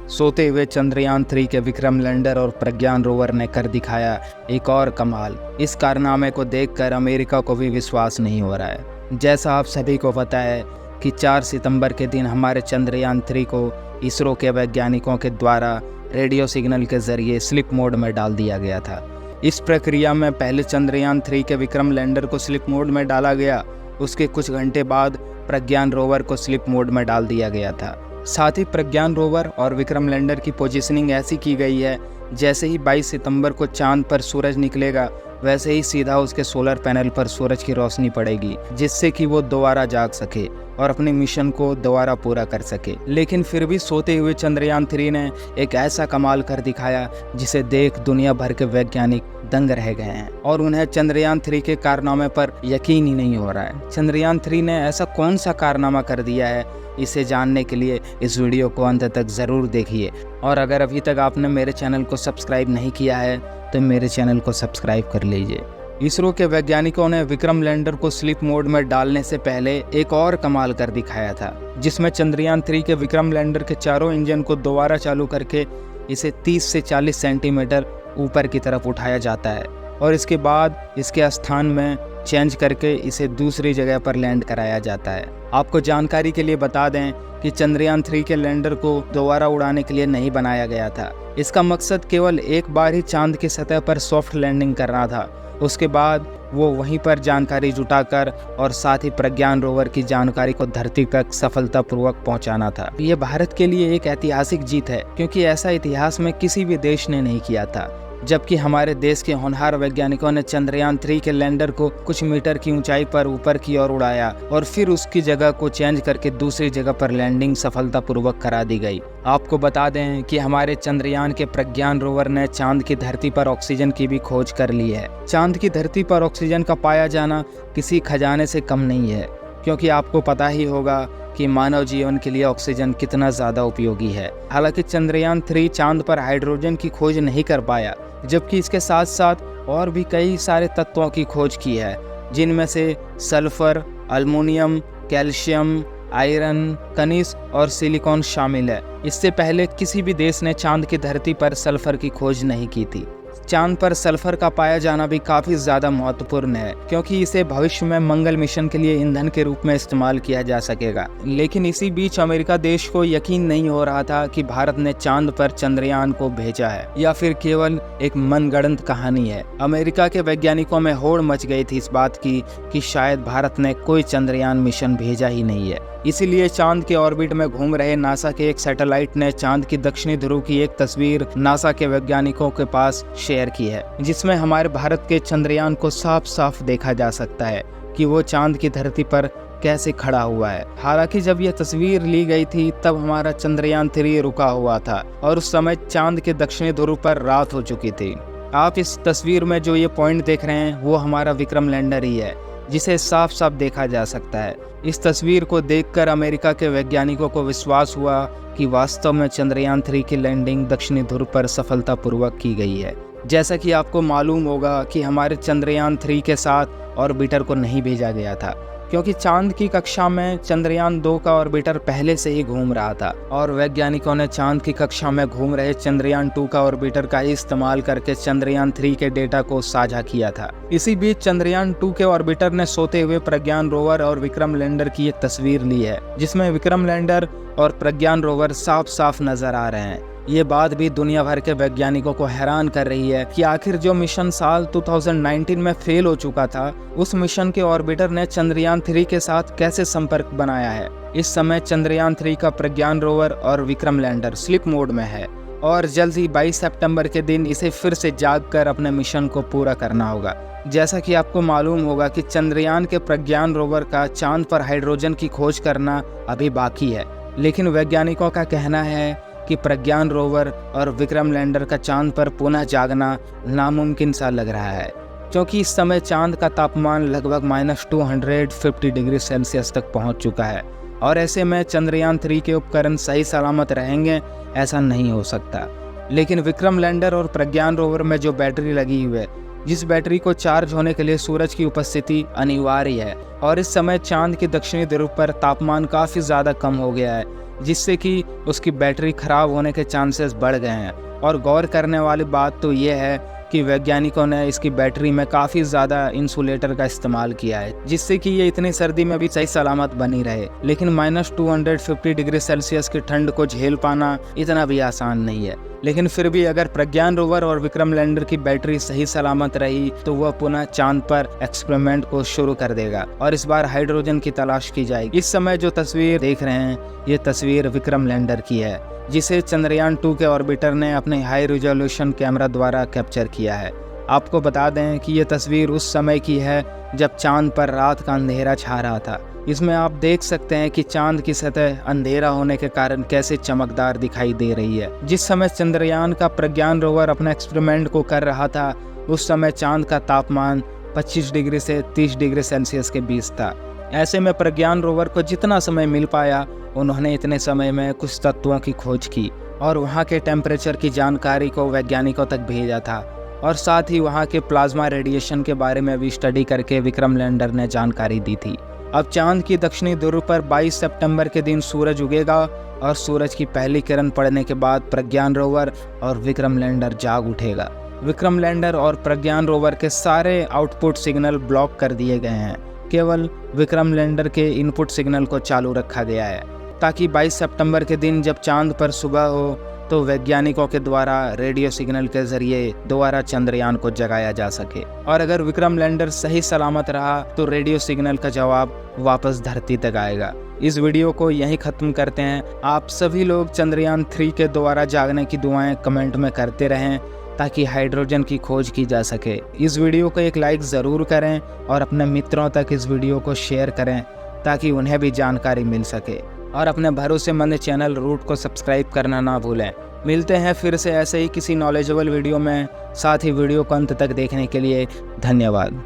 सोते हुए चंद्रयान 3 के विक्रम लैंडर और प्रज्ञान रोवर ने कर दिखाया एक और कमाल। इस कारनामे को देखकर अमेरिका को भी विश्वास नहीं हो रहा है। जैसा आप सभी को पता है कि 4 सितंबर के दिन हमारे चंद्रयान 3 को इसरो के वैज्ञानिकों के द्वारा रेडियो सिग्नल के जरिए स्लिप मोड में डाल दिया गया था। इस प्रक्रिया में पहले चंद्रयान 3 के विक्रम लैंडर को स्लिप मोड में डाला गया, उसके कुछ घंटे बाद प्रज्ञान रोवर को स्लिप मोड में डाल दिया गया था। साथ ही प्रज्ञान रोवर और विक्रम लैंडर की पोजीशनिंग ऐसी की गई है जैसे ही 22 सितंबर को चांद पर सूरज निकलेगा वैसे ही सीधा उसके सोलर पैनल पर सूरज की रोशनी पड़ेगी, जिससे कि वो दोबारा जाग सके और अपने मिशन को दोबारा पूरा कर सके। लेकिन फिर भी सोते हुए चंद्रयान 3 ने एक ऐसा कमाल कर दिखाया जिसे देख दुनिया भर के वैज्ञानिक दंग रह गए हैं और उन्हें चंद्रयान 3 के कारनामे पर यकीन ही नहीं हो रहा है। चंद्रयान 3 ने ऐसा कौन सा कारनामा कर दिया है, इसे जानने के लिए इस वीडियो को अंत तक ज़रूर देखिए। और अगर अभी तक आपने मेरे चैनल को सब्सक्राइब नहीं किया है तो मेरे चैनल को सब्सक्राइब कर लीजिए। इसरो के वैज्ञानिकों ने विक्रम लैंडर को स्लीप मोड में डालने से पहले एक और कमाल कर दिखाया था, जिसमें चंद्रयान 3 के विक्रम लैंडर के चारों इंजन को दोबारा चालू करके इसे 30 से 40 सेंटीमीटर ऊपर की तरफ उठाया जाता है और इसके बाद इसके स्थान में चेंज करके इसे दूसरी जगह पर लैंड कराया जाता है। आपको जानकारी के लिए बता दें कि चंद्रयान 3 के लैंडर को दोबारा उड़ाने के लिए नहीं बनाया गया था। इसका मकसद केवल एक बार ही चांद की सतह पर सॉफ्ट लैंडिंग करना था। उसके बाद वो वहीं पर जानकारी जुटाकर और साथ ही प्रज्ञान रोवर की जानकारी को धरती तक सफलतापूर्वक पहुंचाना था। ये भारत के लिए एक ऐतिहासिक जीत है, क्योंकि ऐसा इतिहास में किसी भी देश ने नहीं किया था। जबकि हमारे देश के होनहार वैज्ञानिकों ने चंद्रयान 3 के लैंडर को कुछ मीटर की ऊंचाई पर ऊपर की ओर उड़ाया और फिर उसकी जगह को चेंज करके दूसरी जगह पर लैंडिंग सफलतापूर्वक करा दी गई। आपको बता दें कि हमारे चंद्रयान के प्रज्ञान रोवर ने चांद की धरती पर ऑक्सीजन की भी खोज कर ली है। चांद की धरती पर ऑक्सीजन का पाया जाना किसी खजाने से कम नहीं है, क्योंकि आपको पता ही होगा कि मानव जीवन के लिए ऑक्सीजन कितना ज़्यादा उपयोगी है। हालांकि चंद्रयान 3 चांद पर हाइड्रोजन की खोज नहीं कर पाया, जबकि इसके साथ साथ और भी कई सारे तत्वों की खोज की है, जिनमें से सल्फर, अल्मीनियम, कैल्शियम, आयरन, खनिज और सिलिकॉन शामिल है। इससे पहले किसी भी देश ने चांद की धरती पर सल्फर की खोज नहीं की थी। चांद पर सल्फर का पाया जाना भी काफ़ी ज़्यादा महत्वपूर्ण है, क्योंकि इसे भविष्य में मंगल मिशन के लिए ईंधन के रूप में इस्तेमाल किया जा सकेगा। लेकिन इसी बीच अमेरिका देश को यकीन नहीं हो रहा था कि भारत ने चांद पर चंद्रयान को भेजा है या फिर केवल एक मनगढ़ंत कहानी है। अमेरिका के वैज्ञानिकों में होड़ मच गई थी इस बात की कि शायद भारत ने कोई चंद्रयान मिशन भेजा ही नहीं है। इसीलिए चांद के ऑर्बिट में घूम रहे नासा के एक सैटेलाइट ने चांद की दक्षिणी ध्रुव की एक तस्वीर नासा के वैज्ञानिकों के पास शेयर की है, जिसमें हमारे भारत के चंद्रयान को साफ साफ देखा जा सकता है कि वो चांद की धरती पर कैसे खड़ा हुआ है। हालांकि जब यह तस्वीर ली गई थी तब हमारा चंद्रयान 3 रुका हुआ था और उस समय चांद के दक्षिणी ध्रुव पर रात हो चुकी थी। आप इस तस्वीर में जो ये पॉइंट देख रहे हैं वो हमारा विक्रम लैंडर ही है, जिसे साफ साफ देखा जा सकता है। इस तस्वीर को देखकर अमेरिका के वैज्ञानिकों को विश्वास हुआ कि वास्तव में चंद्रयान 3 की लैंडिंग दक्षिणी ध्रुव पर सफलतापूर्वक की गई है। जैसा कि आपको मालूम होगा कि हमारे चंद्रयान 3 के साथ ऑर्बिटर को नहीं भेजा गया था, क्योंकि चांद की कक्षा में चंद्रयान 2 का ऑर्बिटर पहले से ही घूम रहा था और वैज्ञानिकों ने चांद की कक्षा में घूम रहे चंद्रयान 2 का ऑर्बिटर का ही इस्तेमाल करके चंद्रयान 3 के डेटा को साझा किया था। इसी बीच चंद्रयान 2 के ऑर्बिटर ने सोते हुए प्रज्ञान रोवर और विक्रम लैंडर की एक तस्वीर ली है, जिसमें विक्रम लैंडर और प्रज्ञान रोवर साफ साफ नजर आ रहे हैं। ये बात भी दुनिया भर के वैज्ञानिकों को हैरान कर रही है कि आखिर जो मिशन साल 2019 में फेल हो चुका था, उस मिशन के ऑर्बिटर ने चंद्रयान 3 के साथ कैसे संपर्क बनाया है। इस समय चंद्रयान 3 का प्रज्ञान रोवर और विक्रम लैंडर स्लीप मोड में है और जल्द ही 22 सितंबर के दिन इसे फिर से जाग कर अपने मिशन को पूरा करना होगा। जैसा कि आपको मालूम होगा कि चंद्रयान के प्रज्ञान रोवर का चांद पर हाइड्रोजन की खोज करना अभी बाकी है, लेकिन वैज्ञानिकों का कहना है कि प्रज्ञान रोवर और विक्रम लैंडर का चांद पर पुनः जागना नामुमकिन सा लग रहा है, क्योंकि इस समय चांद का तापमान लगभग -250 डिग्री सेल्सियस तक पहुंच चुका है और ऐसे में चंद्रयान 3 के उपकरण सही सलामत रहेंगे ऐसा नहीं हो सकता। लेकिन विक्रम लैंडर और प्रज्ञान रोवर में जो बैटरी लगी हुई है, जिस बैटरी को चार्ज होने के लिए सूरज की उपस्थिति अनिवार्य है और इस समय चांद की दक्षिणी ध्रुव पर तापमान काफ़ी ज़्यादा कम हो गया है, जिससे कि उसकी बैटरी खराब होने के चांसेस बढ़ गए हैं। और गौर करने वाली बात तो ये है कि वैज्ञानिकों ने इसकी बैटरी में काफ़ी ज़्यादा इंसुलेटर का इस्तेमाल किया है, जिससे कि ये इतनी सर्दी में भी सही सलामत बनी रहे। लेकिन -250 डिग्री सेल्सियस की ठंड को झेल पाना इतना भी आसान नहीं है। लेकिन फिर भी अगर प्रज्ञान रोवर और विक्रम लैंडर की बैटरी सही सलामत रही तो वह पुनः चांद पर एक्सपेरिमेंट को शुरू कर देगा और इस बार हाइड्रोजन की तलाश की जाएगी। इस समय जो तस्वीर देख रहे हैं ये तस्वीर विक्रम लैंडर की है, जिसे चंद्रयान 2 के ऑर्बिटर ने अपने हाई रिजोल्यूशन कैमरा द्वारा कैप्चर किया है। आपको बता दें कि ये तस्वीर उस समय की है जब चांद पर रात का अंधेरा छा रहा था। इसमें आप देख सकते हैं कि चांद की सतह अंधेरा होने के कारण कैसे चमकदार दिखाई दे रही है। जिस समय चंद्रयान का प्रज्ञान रोवर अपने एक्सपेरिमेंट को कर रहा था उस समय चांद का तापमान 25 डिग्री से 30 डिग्री सेल्सियस के बीच था। ऐसे में प्रज्ञान रोवर को जितना समय मिल पाया उन्होंने इतने समय में कुछ तत्वों की खोज की और वहाँ के टेम्परेचर की जानकारी को वैज्ञानिकों तक भेजा था और साथ ही वहाँ के प्लाज्मा रेडिएशन के बारे में भी स्टडी करके विक्रम लैंडर ने जानकारी दी थी। अब चांद की दक्षिणी ध्रुव पर 22 सितंबर के दिन सूरज उगेगा और सूरज की पहली किरण पड़ने के बाद प्रज्ञान रोवर और विक्रम लैंडर जाग उठेगा। विक्रम लैंडर और प्रज्ञान रोवर के सारे आउटपुट सिग्नल ब्लॉक कर दिए गए हैं, केवल विक्रम लैंडर के इनपुट सिग्नल को चालू रखा गया है ताकि 22 सितंबर के दिन जब चांद पर सुबह हो तो वैज्ञानिकों के द्वारा रेडियो सिग्नल के जरिए दोबारा चंद्रयान को जगाया जा सके। और अगर विक्रम लैंडर सही सलामत रहा तो रेडियो सिग्नल का जवाब वापस धरती तक आएगा। इस वीडियो को यहीं ख़त्म करते हैं। आप सभी लोग चंद्रयान 3 के दोबारा जागने की दुआएं कमेंट में करते रहें ताकि हाइड्रोजन की खोज की जा सके। इस वीडियो को एक लाइक ज़रूर करें और अपने मित्रों तक इस वीडियो को शेयर करें ताकि उन्हें भी जानकारी मिल सके। और अपने भरोसेमंद चैनल रूट को सब्सक्राइब करना ना भूलें। मिलते हैं फिर से ऐसे ही किसी नॉलेजेबल वीडियो में। साथ ही वीडियो को अंत तक देखने के लिए धन्यवाद।